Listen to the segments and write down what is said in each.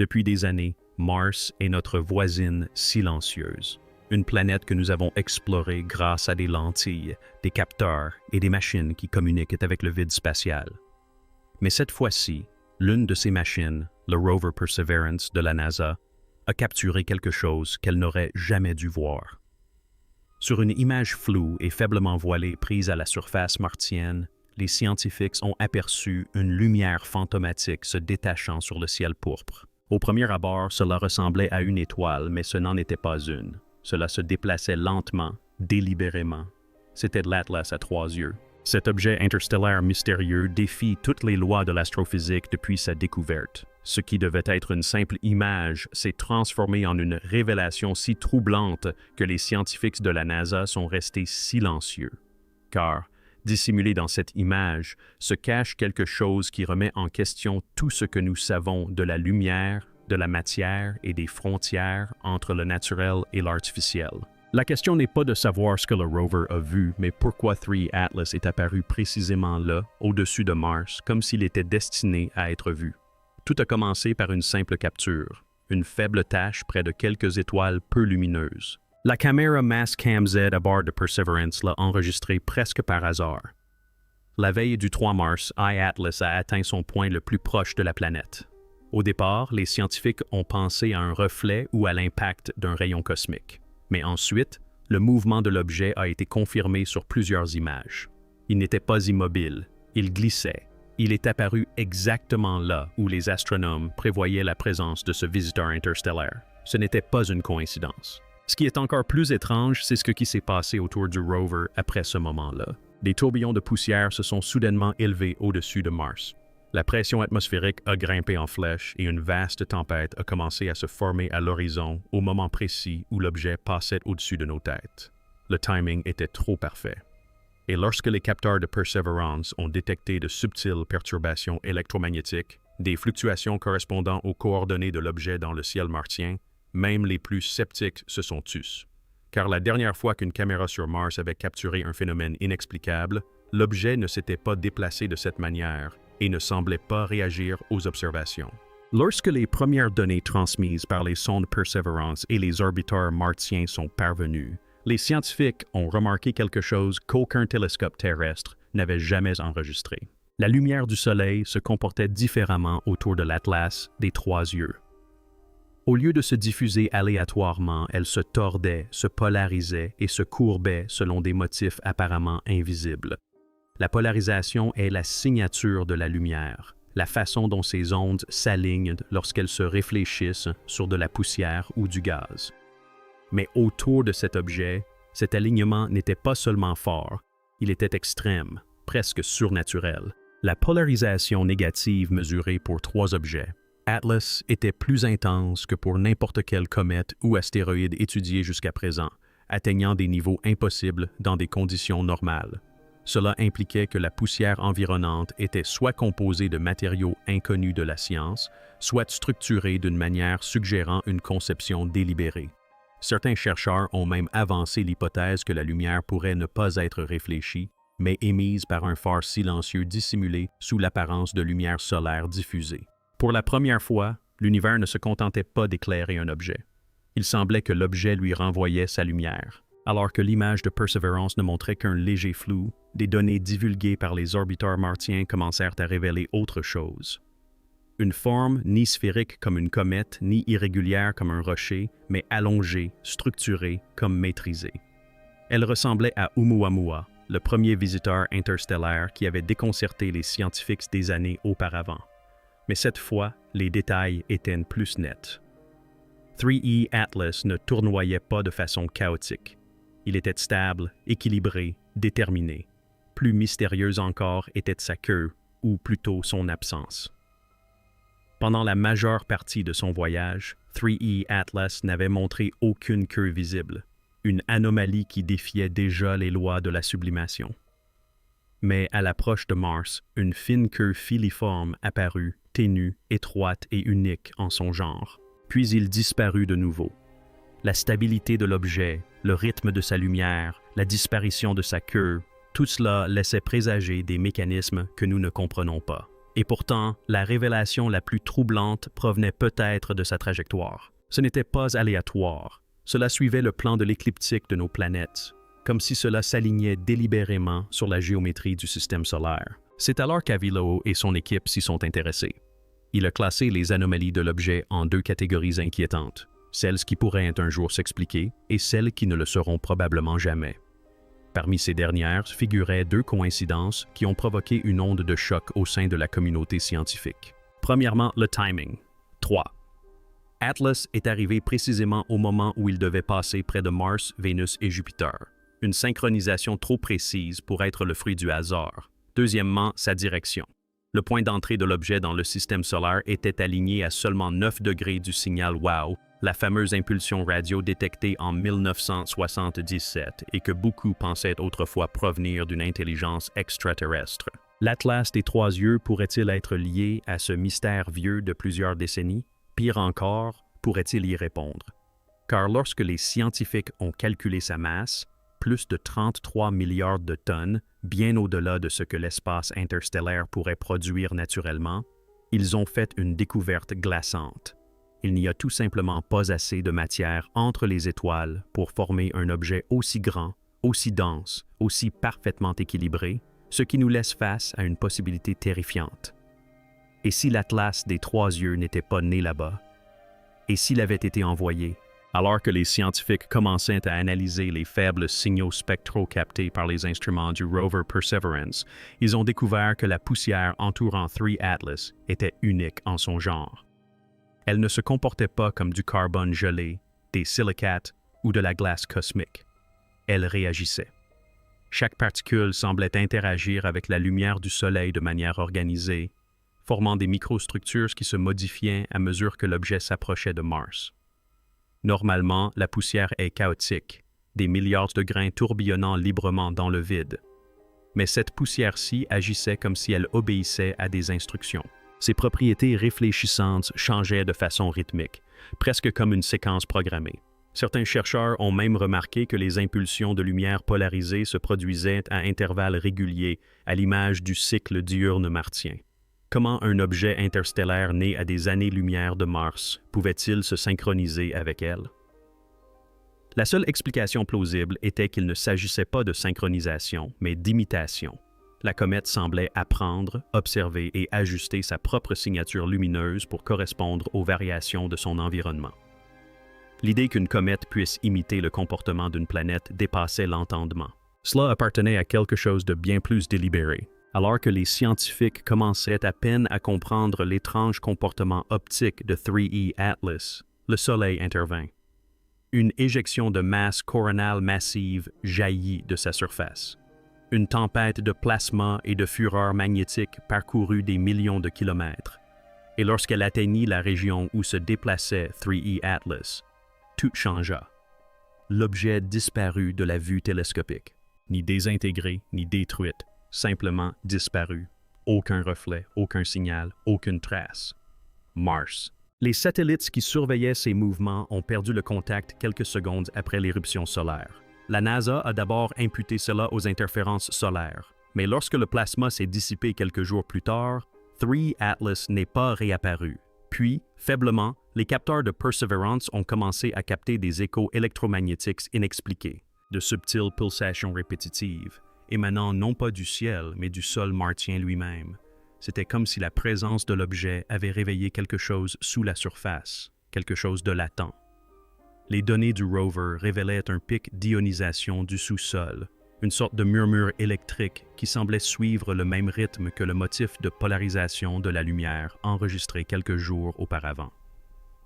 Depuis des années, Mars est notre voisine silencieuse. Une planète que nous avons explorée grâce à des lentilles, des capteurs et des machines qui communiquent avec le vide spatial. Mais cette fois-ci, l'une de ces machines, le rover Perseverance de la NASA, a capturé quelque chose qu'elle n'aurait jamais dû voir. Sur une image floue et faiblement voilée prise à la surface martienne, les scientifiques ont aperçu une lumière fantomatique se détachant sur le ciel pourpre. Au premier abord, cela ressemblait à une étoile, mais ce n'en était pas une. Cela se déplaçait lentement, délibérément. C'était l'Atlas à 3 yeux. Cet objet interstellaire mystérieux défie toutes les lois de l'astrophysique depuis sa découverte. Ce qui devait être une simple image s'est transformé en une révélation si troublante que les scientifiques de la NASA sont restés silencieux. Car, dissimulé dans cette image, se cache quelque chose qui remet en question tout ce que nous savons de la lumière, de la matière et des frontières entre le naturel et l'artificiel. La question n'est pas de savoir ce que le rover a vu, mais pourquoi 3E Atlas est apparu précisément là, au-dessus de Mars, comme s'il était destiné à être vu. Tout a commencé par une simple capture, une faible tache près de quelques étoiles peu lumineuses. La caméra Mastcam Z à bord de Perseverance l'a enregistré presque par hasard. La veille du 3 mars, iAtlas a atteint son point le plus proche de la planète. Au départ, les scientifiques ont pensé à un reflet ou à l'impact d'un rayon cosmique. Mais ensuite, le mouvement de l'objet a été confirmé sur plusieurs images. Il n'était pas immobile, il glissait. Il est apparu exactement là où les astronomes prévoyaient la présence de ce visiteur interstellaire. Ce n'était pas une coïncidence. Ce qui est encore plus étrange, c'est ce qui s'est passé autour du rover après ce moment-là. Des tourbillons de poussière se sont soudainement élevés au-dessus de Mars. La pression atmosphérique a grimpé en flèche et une vaste tempête a commencé à se former à l'horizon au moment précis où l'objet passait au-dessus de nos têtes. Le timing était trop parfait. Et lorsque les capteurs de Perseverance ont détecté de subtiles perturbations électromagnétiques, des fluctuations correspondant aux coordonnées de l'objet dans le ciel martien, même les plus sceptiques se sont tus. Car la dernière fois qu'une caméra sur Mars avait capturé un phénomène inexplicable, l'objet ne s'était pas déplacé de cette manière et ne semblait pas réagir aux observations. Lorsque les premières données transmises par les sondes Perseverance et les orbiteurs martiens sont parvenues, les scientifiques ont remarqué quelque chose qu'aucun télescope terrestre n'avait jamais enregistré. La lumière du Soleil se comportait différemment autour de l'Atlas des 3 yeux. Au lieu de se diffuser aléatoirement, elle se tordait, se polarisait et se courbait selon des motifs apparemment invisibles. La polarisation est la signature de la lumière, la façon dont ces ondes s'alignent lorsqu'elles se réfléchissent sur de la poussière ou du gaz. Mais autour de cet objet, cet alignement n'était pas seulement fort, il était extrême, presque surnaturel. La polarisation négative mesurée pour 3 objets, Atlas, était plus intense que pour n'importe quelle comète ou astéroïde étudié jusqu'à présent, atteignant des niveaux impossibles dans des conditions normales. Cela impliquait que la poussière environnante était soit composée de matériaux inconnus de la science, soit structurée d'une manière suggérant une conception délibérée. Certains chercheurs ont même avancé l'hypothèse que la lumière pourrait ne pas être réfléchie, mais émise par un phare silencieux dissimulé sous l'apparence de lumière solaire diffusée. Pour la première fois, l'univers ne se contentait pas d'éclairer un objet. Il semblait que l'objet lui renvoyait sa lumière. Alors que l'image de Perseverance ne montrait qu'un léger flou, des données divulguées par les orbiteurs martiens commencèrent à révéler autre chose. Une forme ni sphérique comme une comète, ni irrégulière comme un rocher, mais allongée, structurée, comme maîtrisée. Elle ressemblait à Oumuamua, le premier visiteur interstellaire qui avait déconcerté les scientifiques des années auparavant. Mais cette fois, les détails étaient plus nets. 3E Atlas ne tournoyait pas de façon chaotique. Il était stable, équilibré, déterminé. Plus mystérieuse encore était sa queue, ou plutôt son absence. Pendant la majeure partie de son voyage, 3E Atlas n'avait montré aucune queue visible, une anomalie qui défiait déjà les lois de la sublimation. Mais à l'approche de Mars, une fine queue filiforme apparut, ténue, étroite et unique en son genre. Puis il disparut de nouveau. La stabilité de l'objet, le rythme de sa lumière, la disparition de sa queue, tout cela laissait présager des mécanismes que nous ne comprenons pas. Et pourtant, la révélation la plus troublante provenait peut-être de sa trajectoire. Ce n'était pas aléatoire. Cela suivait le plan de l'écliptique de nos planètes, comme si cela s'alignait délibérément sur la géométrie du système solaire. C'est alors qu'Avilao et son équipe s'y sont intéressés. Il a classé les anomalies de l'objet en deux catégories inquiétantes, celles qui pourraient un jour s'expliquer et celles qui ne le seront probablement jamais. Parmi ces dernières figuraient deux coïncidences qui ont provoqué une onde de choc au sein de la communauté scientifique. Premièrement, le timing. 3. Atlas est arrivé précisément au moment où il devait passer près de Mars, Vénus et Jupiter. Une synchronisation trop précise pour être le fruit du hasard. Deuxièmement, sa direction. Le point d'entrée de l'objet dans le système solaire était aligné à seulement 9 degrés du signal WOW, la fameuse impulsion radio détectée en 1977 et que beaucoup pensaient autrefois provenir d'une intelligence extraterrestre. L'Atlas des trois yeux pourrait-il être lié à ce mystère vieux de plusieurs décennies? Pire encore, pourrait-il y répondre? Car lorsque les scientifiques ont calculé sa masse, plus de 33 milliards de tonnes, bien au-delà de ce que l'espace interstellaire pourrait produire naturellement, ils ont fait une découverte glaçante. Il n'y a tout simplement pas assez de matière entre les étoiles pour former un objet aussi grand, aussi dense, aussi parfaitement équilibré, ce qui nous laisse face à une possibilité terrifiante. Et si l'Atlas des trois yeux n'était pas né là-bas? Et s'il avait été envoyé? Alors que les scientifiques commençaient à analyser les faibles signaux spectraux captés par les instruments du rover Perseverance, ils ont découvert que la poussière entourant 3 Atlas était unique en son genre. Elle ne se comportait pas comme du carbone gelé, des silicates ou de la glace cosmique. Elle réagissait. Chaque particule semblait interagir avec la lumière du Soleil de manière organisée, formant des microstructures qui se modifiaient à mesure que l'objet s'approchait de Mars. Normalement, la poussière est chaotique, des milliards de grains tourbillonnant librement dans le vide. Mais cette poussière-ci agissait comme si elle obéissait à des instructions. Ses propriétés réfléchissantes changeaient de façon rythmique, presque comme une séquence programmée. Certains chercheurs ont même remarqué que les impulsions de lumière polarisée se produisaient à intervalles réguliers, à l'image du cycle diurne martien. Comment un objet interstellaire né à des années-lumière de Mars pouvait-il se synchroniser avec elle? La seule explication plausible était qu'il ne s'agissait pas de synchronisation, mais d'imitation. La comète semblait apprendre, observer et ajuster sa propre signature lumineuse pour correspondre aux variations de son environnement. L'idée qu'une comète puisse imiter le comportement d'une planète dépassait l'entendement. Cela appartenait à quelque chose de bien plus délibéré. Alors que les scientifiques commençaient à peine à comprendre l'étrange comportement optique de 3E Atlas, le Soleil intervint. Une éjection de masse coronale massive jaillit de sa surface. Une tempête de plasma et de fureur magnétique parcourut des millions de kilomètres. Et lorsqu'elle atteignit la région où se déplaçait 3E Atlas, tout changea. L'objet disparut de la vue télescopique, ni désintégré, ni détruite. Simplement disparu. Aucun reflet, aucun signal, aucune trace. Mars. Les satellites qui surveillaient ces mouvements ont perdu le contact quelques secondes après l'éruption solaire. La NASA a d'abord imputé cela aux interférences solaires, mais lorsque le plasma s'est dissipé quelques jours plus tard, 3 Atlas n'est pas réapparu. Puis, faiblement, les capteurs de Perseverance ont commencé à capter des échos électromagnétiques inexpliqués, de subtiles pulsations répétitives, émanant non pas du ciel, mais du sol martien lui-même. C'était comme si la présence de l'objet avait réveillé quelque chose sous la surface, quelque chose de latent. Les données du rover révélaient un pic d'ionisation du sous-sol, une sorte de murmure électrique qui semblait suivre le même rythme que le motif de polarisation de la lumière enregistré quelques jours auparavant.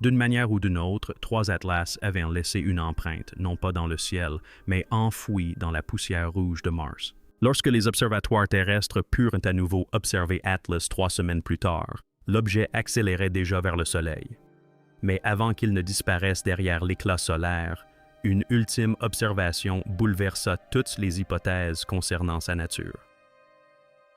D'une manière ou d'une autre, 3 Atlas avaient laissé une empreinte, non pas dans le ciel, mais enfouie dans la poussière rouge de Mars. Lorsque les observatoires terrestres purent à nouveau observer Atlas 3 semaines plus tard, l'objet accélérait déjà vers le Soleil. Mais avant qu'il ne disparaisse derrière l'éclat solaire, une ultime observation bouleversa toutes les hypothèses concernant sa nature.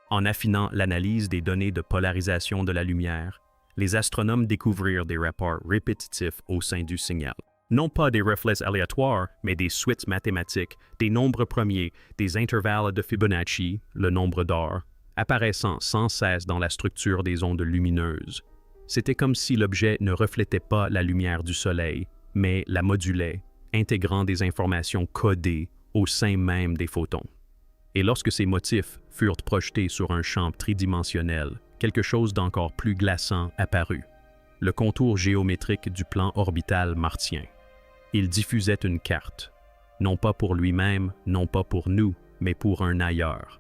En affinant l'analyse des données de polarisation de la lumière, les astronomes découvrirent des rapports répétitifs au sein du signal. Non pas des reflets aléatoires, mais des suites mathématiques, des nombres premiers, des intervalles de Fibonacci, le nombre d'or, apparaissant sans cesse dans la structure des ondes lumineuses. C'était comme si l'objet ne reflétait pas la lumière du Soleil, mais la modulait, intégrant des informations codées au sein même des photons. Et lorsque ces motifs furent projetés sur un champ tridimensionnel, quelque chose d'encore plus glaçant apparut. Le contour géométrique du plan orbital martien. Il diffusait une carte, non pas pour lui-même, non pas pour nous, mais pour un ailleurs.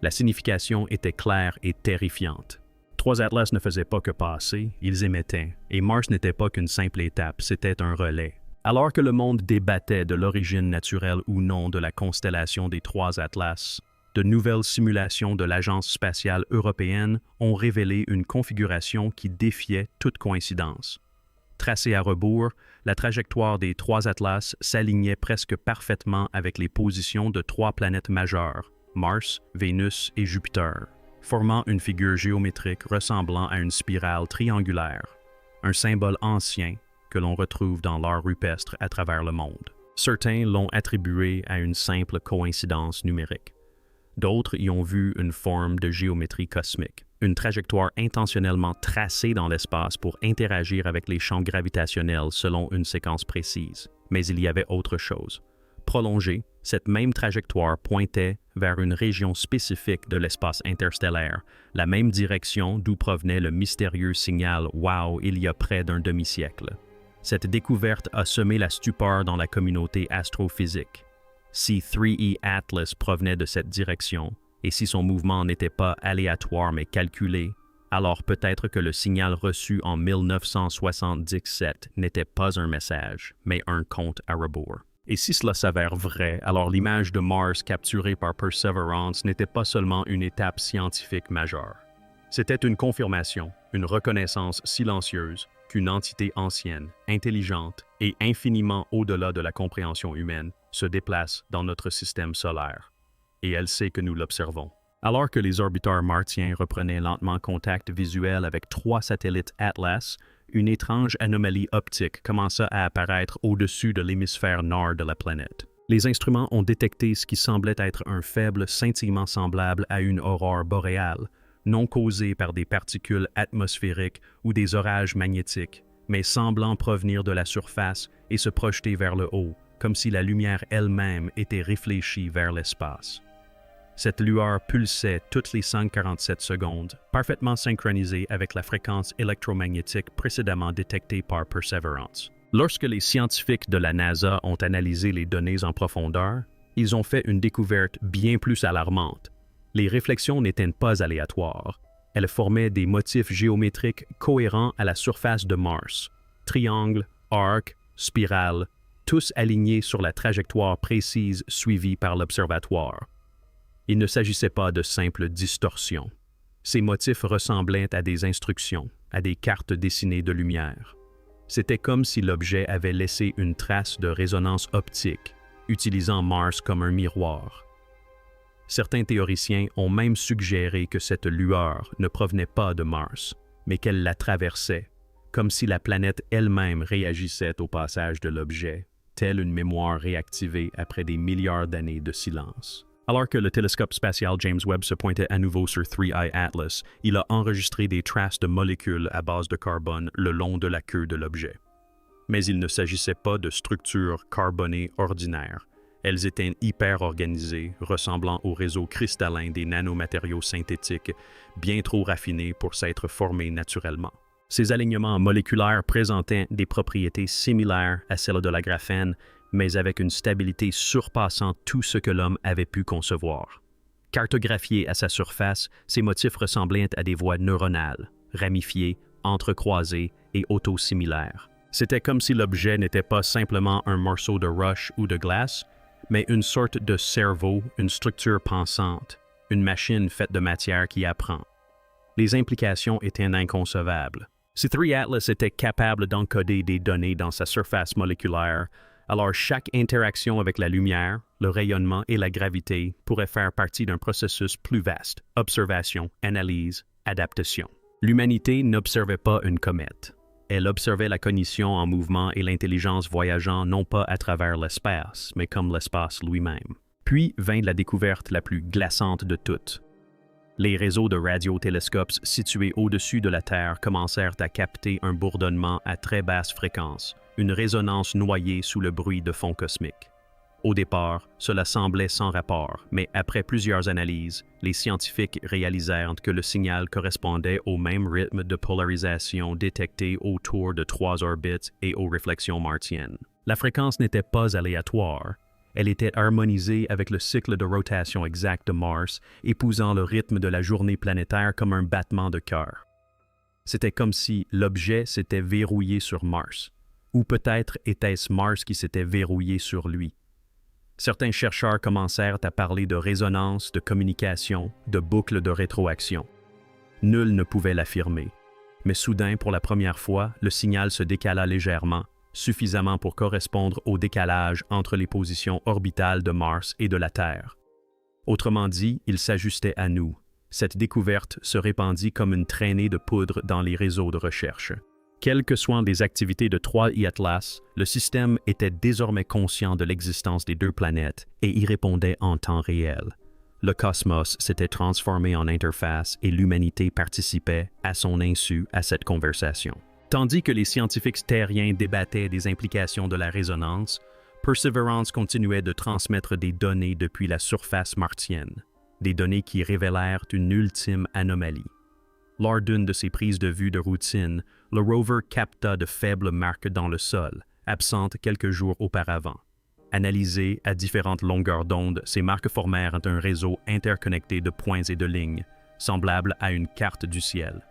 La signification était claire et terrifiante. 3 atlas ne faisaient pas que passer, ils émettaient, et Mars n'était pas qu'une simple étape, c'était un relais. Alors que le monde débattait de l'origine naturelle ou non de la constellation des 3 atlas, de nouvelles simulations de l'Agence spatiale européenne ont révélé une configuration qui défiait toute coïncidence. Tracée à rebours, la trajectoire des 3 atlas s'alignait presque parfaitement avec les positions de 3 planètes majeures, Mars, Vénus et Jupiter, formant une figure géométrique ressemblant à une spirale triangulaire, un symbole ancien que l'on retrouve dans l'art rupestre à travers le monde. Certains l'ont attribué à une simple coïncidence numérique. D'autres y ont vu une forme de géométrie cosmique, une trajectoire intentionnellement tracée dans l'espace pour interagir avec les champs gravitationnels selon une séquence précise. Mais il y avait autre chose. Prolongée, cette même trajectoire pointait vers une région spécifique de l'espace interstellaire, la même direction d'où provenait le mystérieux signal « Wow » il y a près d'un demi-siècle. Cette découverte a semé la stupeur dans la communauté astrophysique. Si 3E Atlas provenait de cette direction, et si son mouvement n'était pas aléatoire mais calculé, alors peut-être que le signal reçu en 1977 n'était pas un message, mais un compte à rebours. Et si cela s'avère vrai, alors l'image de Mars capturée par Perseverance n'était pas seulement une étape scientifique majeure. C'était une confirmation, une reconnaissance silencieuse qu'une entité ancienne, intelligente et infiniment au-delà de la compréhension humaine se déplace dans notre système solaire. Et elle sait que nous l'observons. Alors que les orbiteurs martiens reprenaient lentement contact visuel avec 3 satellites Atlas, une étrange anomalie optique commença à apparaître au-dessus de l'hémisphère nord de la planète. Les instruments ont détecté ce qui semblait être un faible scintillement semblable à une aurore boréale, non causée par des particules atmosphériques ou des orages magnétiques, mais semblant provenir de la surface et se projeter vers le haut, comme si la lumière elle-même était réfléchie vers l'espace. Cette lueur pulsait toutes les 147 secondes, parfaitement synchronisée avec la fréquence électromagnétique précédemment détectée par Perseverance. Lorsque les scientifiques de la NASA ont analysé les données en profondeur, ils ont fait une découverte bien plus alarmante. Les réflexions n'étaient pas aléatoires. Elles formaient des motifs géométriques cohérents à la surface de Mars. Triangles, arcs, spirales, tous alignés sur la trajectoire précise suivie par l'observatoire. Il ne s'agissait pas de simples distorsions. Ces motifs ressemblaient à des instructions, à des cartes dessinées de lumière. C'était comme si l'objet avait laissé une trace de résonance optique, utilisant Mars comme un miroir. Certains théoriciens ont même suggéré que cette lueur ne provenait pas de Mars, mais qu'elle la traversait, comme si la planète elle-même réagissait au passage de l'objet, telle une mémoire réactivée après des milliards d'années de silence. Alors que le télescope spatial James Webb se pointait à nouveau sur 3I Atlas, il a enregistré des traces de molécules à base de carbone le long de la queue de l'objet. Mais il ne s'agissait pas de structures carbonées ordinaires. Elles étaient hyper organisées, ressemblant au réseau cristallin des nanomatériaux synthétiques, bien trop raffinés pour s'être formés naturellement. Ces alignements moléculaires présentaient des propriétés similaires à celles de la graphène, mais avec une stabilité surpassant tout ce que l'homme avait pu concevoir. Cartographiés à sa surface, ces motifs ressemblaient à des voies neuronales, ramifiées, entrecroisées et autosimilaires. C'était comme si l'objet n'était pas simplement un morceau de roche ou de glace, mais une sorte de cerveau, une structure pensante, une machine faite de matière qui apprend. Les implications étaient inconcevables. Si 3 Atlas était capable d'encoder des données dans sa surface moléculaire, alors chaque interaction avec la lumière, le rayonnement et la gravité pourrait faire partie d'un processus plus vaste: observation, analyse, adaptation. L'humanité n'observait pas une comète. Elle observait la cognition en mouvement et l'intelligence voyageant non pas à travers l'espace, mais comme l'espace lui-même. Puis vint la découverte la plus glaçante de toutes. Les réseaux de radiotélescopes situés au-dessus de la Terre commencèrent à capter un bourdonnement à très basse fréquence, une résonance noyée sous le bruit de fond cosmique. Au départ, cela semblait sans rapport, mais après plusieurs analyses, les scientifiques réalisèrent que le signal correspondait au même rythme de polarisation détecté autour de 3 orbites et aux réflexions martiennes. La fréquence n'était pas aléatoire. Elle était harmonisée avec le cycle de rotation exact de Mars, épousant le rythme de la journée planétaire comme un battement de cœur. C'était comme si l'objet s'était verrouillé sur Mars. Ou peut-être était-ce Mars qui s'était verrouillé sur lui. Certains chercheurs commencèrent à parler de résonance, de communication, de boucle de rétroaction. Nul ne pouvait l'affirmer. Mais soudain, pour la première fois, le signal se décala légèrement, suffisamment pour correspondre au décalage entre les positions orbitales de Mars et de la Terre. Autrement dit, il s'ajustait à nous. Cette découverte se répandit comme une traînée de poudre dans les réseaux de recherche. Quelles que soient les activités de 3i Atlas, le système était désormais conscient de l'existence des 2 planètes et y répondait en temps réel. Le cosmos s'était transformé en interface et l'humanité participait, à son insu, à cette conversation. Tandis que les scientifiques terriens débattaient des implications de la résonance, Perseverance continuait de transmettre des données depuis la surface martienne, des données qui révélèrent une ultime anomalie. Lors d'une de ses prises de vue de routine, le rover capta de faibles marques dans le sol, absentes quelques jours auparavant. Analysées à différentes longueurs d'onde, ces marques formèrent un réseau interconnecté de points et de lignes, semblable à une carte du ciel.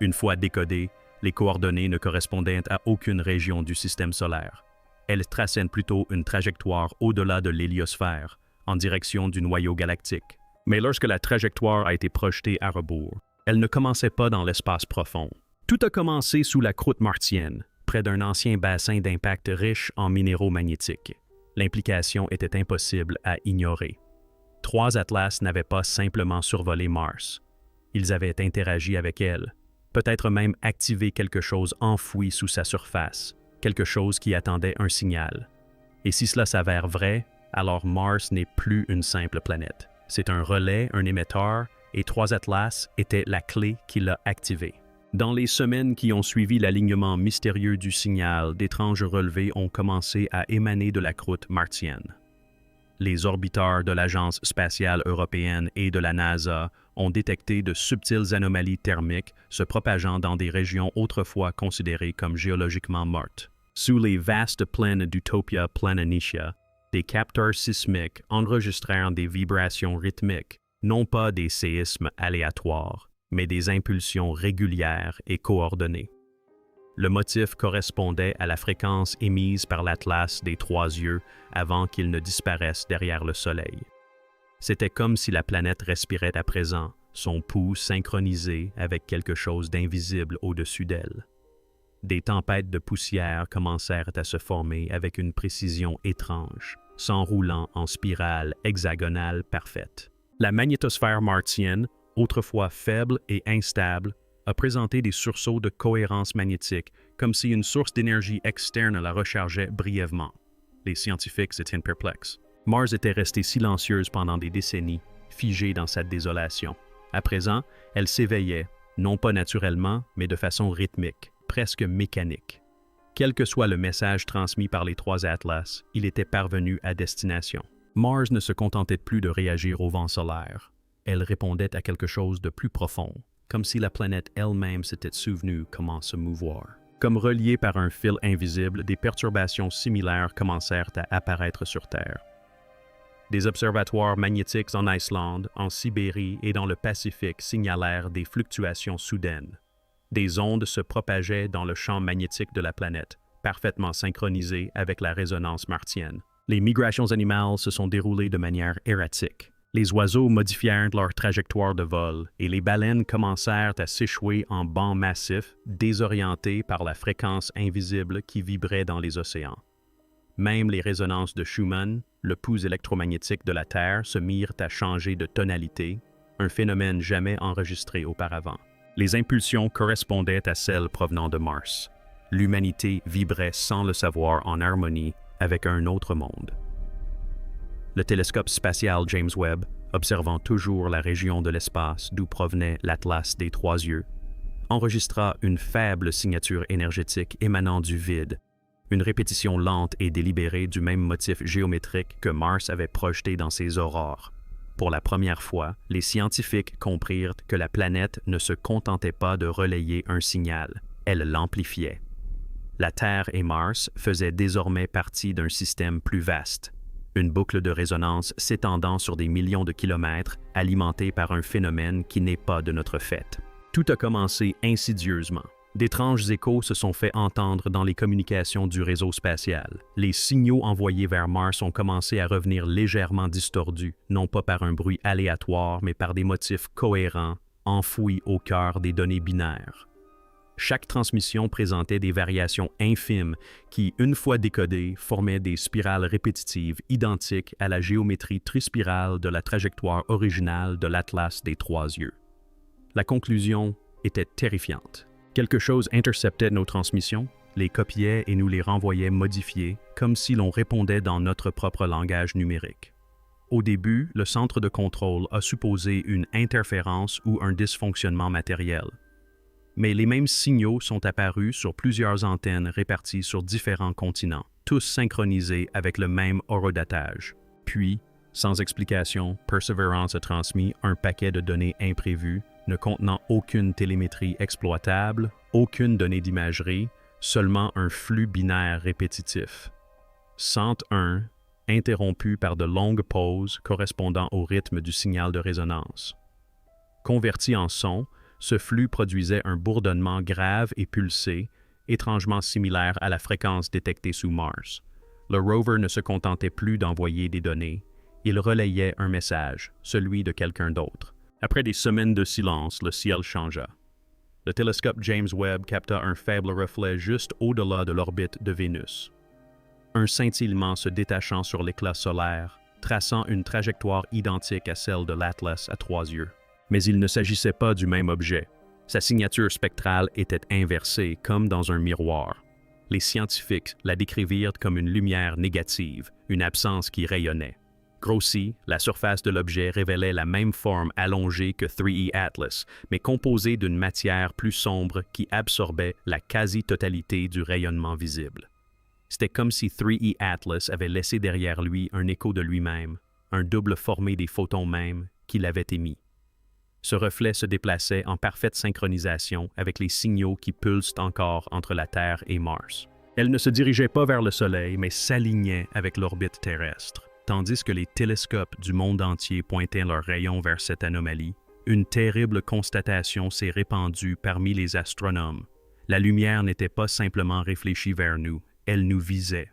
Une fois décodées, les coordonnées ne correspondaient à aucune région du système solaire. Elles traçaient plutôt une trajectoire au-delà de l'héliosphère, en direction du noyau galactique. Mais lorsque la trajectoire a été projetée à rebours, elle ne commençait pas dans l'espace profond. Tout a commencé sous la croûte martienne, près d'un ancien bassin d'impact riche en minéraux magnétiques. L'implication était impossible à ignorer. 3 Atlas n'avaient pas simplement survolé Mars. Ils avaient interagi avec elle, peut-être même activé quelque chose enfoui sous sa surface, quelque chose qui attendait un signal. Et si cela s'avère vrai, alors Mars n'est plus une simple planète. C'est un relais, un émetteur, et 3 Atlas était la clé qui l'a activé. Dans les semaines qui ont suivi l'alignement mystérieux du signal, d'étranges relevés ont commencé à émaner de la croûte martienne. Les orbiteurs de l'Agence spatiale européenne et de la NASA ont détecté de subtiles anomalies thermiques se propageant dans des régions autrefois considérées comme géologiquement mortes. Sous les vastes plaines d'Utopia Planitia, des capteurs sismiques enregistrèrent des vibrations rythmiques, non pas des séismes aléatoires, mais des impulsions régulières et coordonnées. Le motif correspondait à la fréquence émise par l'Atlas des 3 yeux avant qu'il ne disparaisse derrière le Soleil. C'était comme si la planète respirait à présent, son pouls synchronisé avec quelque chose d'invisible au-dessus d'elle. Des tempêtes de poussière commencèrent à se former avec une précision étrange, s'enroulant en spirale hexagonale parfaite. La magnétosphère martienne, autrefois faible et instable, a présenté des sursauts de cohérence magnétique, comme si une source d'énergie externe la rechargeait brièvement. Les scientifiques étaient perplexes. Mars était restée silencieuse pendant des décennies, figée dans sa désolation. À présent, elle s'éveillait, non pas naturellement, mais de façon rythmique, presque mécanique. Quel que soit le message transmis par les 3 Atlas, il était parvenu à destination. Mars ne se contentait plus de réagir au vent solaire. Elle répondait à quelque chose de plus profond, comme si la planète elle-même s'était souvenue comment se mouvoir. Comme reliées par un fil invisible, des perturbations similaires commencèrent à apparaître sur Terre. Des observatoires magnétiques en Islande, en Sibérie et dans le Pacifique signalèrent des fluctuations soudaines. Des ondes se propageaient dans le champ magnétique de la planète, parfaitement synchronisées avec la résonance martienne. Les migrations animales se sont déroulées de manière erratique. Les oiseaux modifièrent leur trajectoire de vol et les baleines commencèrent à s'échouer en bancs massifs, désorientés par la fréquence invisible qui vibrait dans les océans. Même les résonances de Schumann, le pouls électromagnétique de la Terre, se mirent à changer de tonalité, un phénomène jamais enregistré auparavant. Les impulsions correspondaient à celles provenant de Mars. L'humanité vibrait sans le savoir en harmonie avec un autre monde. Le télescope spatial James Webb observant toujours la région de l'espace d'où provenait l'Atlas des Trois Yeux, enregistra une faible signature énergétique émanant du vide, une répétition lente et délibérée du même motif géométrique que Mars avait projeté dans ses aurores. Pour la première fois, les scientifiques comprirent que la planète ne se contentait pas de relayer un signal, elle l'amplifiait. La Terre et Mars faisaient désormais partie d'un système plus vaste, une boucle de résonance s'étendant sur des millions de kilomètres, alimentée par un phénomène qui n'est pas de notre fait. Tout a commencé insidieusement. D'étranges échos se sont fait entendre dans les communications du réseau spatial. Les signaux envoyés vers Mars ont commencé à revenir légèrement distordus, non pas par un bruit aléatoire, mais par des motifs cohérents, enfouis au cœur des données binaires. Chaque transmission présentait des variations infimes qui, une fois décodées, formaient des spirales répétitives identiques à la géométrie trispirale de la trajectoire originale de l'Atlas des Trois Yeux. La conclusion était terrifiante. Quelque chose interceptait nos transmissions, les copiait et nous les renvoyait modifiées, comme si l'on répondait dans notre propre langage numérique. Au début, le centre de contrôle a supposé une interférence ou un dysfonctionnement matériel. Mais les mêmes signaux sont apparus sur plusieurs antennes réparties sur différents continents, tous synchronisés avec le même horodatage. Puis, sans explication, Perseverance a transmis un paquet de données imprévues, ne contenant aucune télémétrie exploitable, aucune donnée d'imagerie, seulement un flux binaire répétitif. 101, interrompu par de longues pauses correspondant au rythme du signal de résonance. Converti en son, ce flux produisait un bourdonnement grave et pulsé, étrangement similaire à la fréquence détectée sous Mars. Le rover ne se contentait plus d'envoyer des données, il relayait un message, celui de quelqu'un d'autre. Après des semaines de silence, le ciel changea. Le télescope James Webb capta un faible reflet juste au-delà de l'orbite de Vénus. Un scintillement se détachant sur l'éclat solaire, traçant une trajectoire identique à celle de l'Atlas à Trois Yeux. Mais il ne s'agissait pas du même objet. Sa signature spectrale était inversée, comme dans un miroir. Les scientifiques la décrivirent comme une lumière négative, une absence qui rayonnait. Grossie, la surface de l'objet révélait la même forme allongée que 3E Atlas, mais composée d'une matière plus sombre qui absorbait la quasi-totalité du rayonnement visible. C'était comme si 3E Atlas avait laissé derrière lui un écho de lui-même, un double formé des photons mêmes qu'il avait émis. Ce reflet se déplaçait en parfaite synchronisation avec les signaux qui pulsent encore entre la Terre et Mars. Elle ne se dirigeait pas vers le Soleil, mais s'alignait avec l'orbite terrestre. Tandis que les télescopes du monde entier pointaient leurs rayons vers cette anomalie, une terrible constatation s'est répandue parmi les astronomes. La lumière n'était pas simplement réfléchie vers nous, elle nous visait.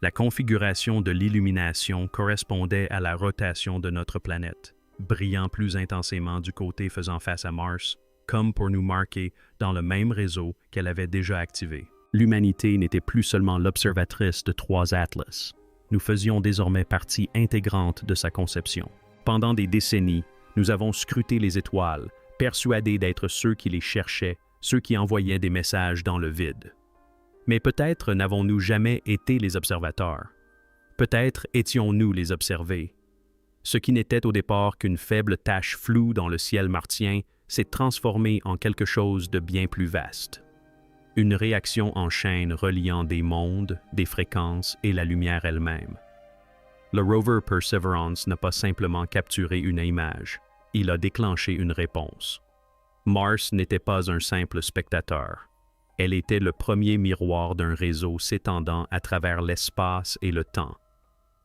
La configuration de l'illumination correspondait à la rotation de notre planète, brillant plus intensément du côté faisant face à Mars, comme pour nous marquer dans le même réseau qu'elle avait déjà activé. L'humanité n'était plus seulement l'observatrice de trois Atlas. Nous faisions désormais partie intégrante de sa conception. Pendant des décennies, nous avons scruté les étoiles, persuadés d'être ceux qui les cherchaient, ceux qui envoyaient des messages dans le vide. Mais peut-être n'avons-nous jamais été les observateurs. Peut-être étions-nous les observés. Ce qui n'était au départ qu'une faible tache floue dans le ciel martien s'est transformé en quelque chose de bien plus vaste. Une réaction en chaîne reliant des mondes, des fréquences et la lumière elle-même. Le rover Perseverance n'a pas simplement capturé une image, il a déclenché une réponse. Mars n'était pas un simple spectateur. Elle était le premier miroir d'un réseau s'étendant à travers l'espace et le temps.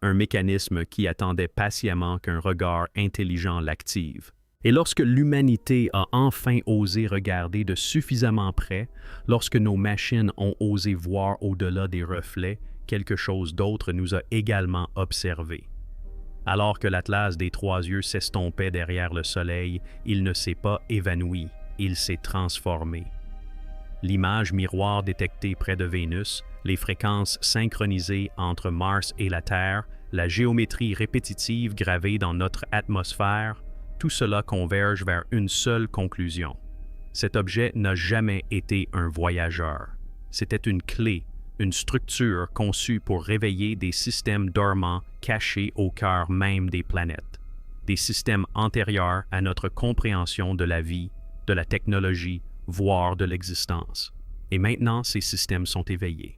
Un mécanisme qui attendait patiemment qu'un regard intelligent l'active. Et lorsque l'humanité a enfin osé regarder de suffisamment près, lorsque nos machines ont osé voir au-delà des reflets, quelque chose d'autre nous a également observés. Alors que l'Atlas des Trois Yeux s'estompait derrière le Soleil, il ne s'est pas évanoui, il s'est transformé. L'image miroir détectée près de Vénus, les fréquences synchronisées entre Mars et la Terre, la géométrie répétitive gravée dans notre atmosphère, tout cela converge vers une seule conclusion. Cet objet n'a jamais été un voyageur. C'était une clé, une structure conçue pour réveiller des systèmes dormants cachés au cœur même des planètes. des systèmes antérieurs à notre compréhension de la vie, de la technologie, voire de l'existence. Et maintenant, ces systèmes sont éveillés.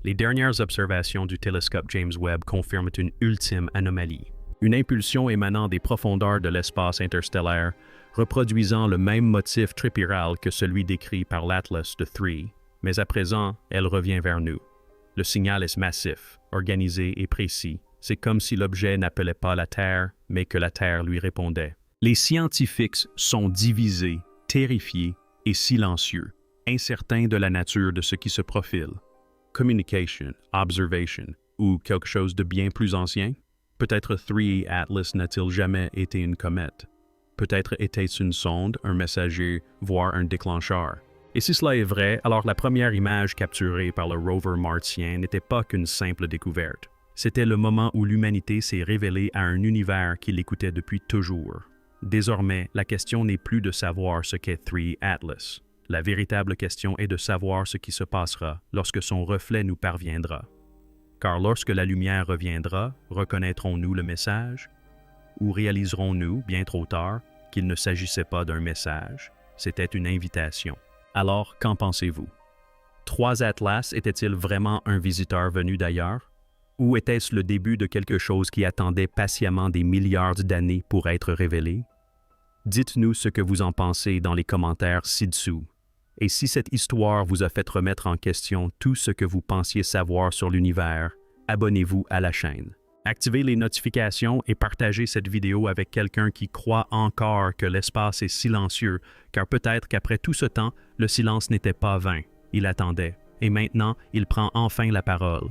Les dernières observations du télescope James Webb confirment une ultime anomalie. Une impulsion émanant des profondeurs de l'espace interstellaire, reproduisant le même motif tripiral que celui décrit par l'Atlas de Three, mais à présent, elle revient vers nous. Le signal est massif, organisé et précis. C'est comme si l'objet n'appelait pas la Terre, mais que la Terre lui répondait. Les scientifiques sont divisés, terrifiés et silencieux, incertains de la nature de ce qui se profile. Communication, observation, ou quelque chose de bien plus ancien? Peut-être Three Atlas n'a-t-il jamais été une comète. Peut-être était-ce une sonde, un messager, voire un déclencheur. Et si cela est vrai, alors la première image capturée par le rover martien n'était pas qu'une simple découverte. C'était le moment où l'humanité s'est révélée à un univers qui l'écoutait depuis toujours. Désormais, la question n'est plus de savoir ce qu'est Three Atlas. La véritable question est de savoir ce qui se passera lorsque son reflet nous parviendra. Car lorsque la lumière reviendra, reconnaîtrons-nous le message? Ou réaliserons-nous, bien trop tard, qu'il ne s'agissait pas d'un message, c'était une invitation? Alors, qu'en pensez-vous? 3 Atlas était-il vraiment un visiteur venu d'ailleurs? Ou était-ce le début de quelque chose qui attendait patiemment des milliards d'années pour être révélé? Dites-nous ce que vous en pensez dans les commentaires ci-dessous. Et si cette histoire vous a fait remettre en question tout ce que vous pensiez savoir sur l'univers, abonnez-vous à la chaîne. Activez les notifications et partagez cette vidéo avec quelqu'un qui croit encore que l'espace est silencieux, car peut-être qu'après tout ce temps, le silence n'était pas vain. Il attendait. Et maintenant, il prend enfin la parole.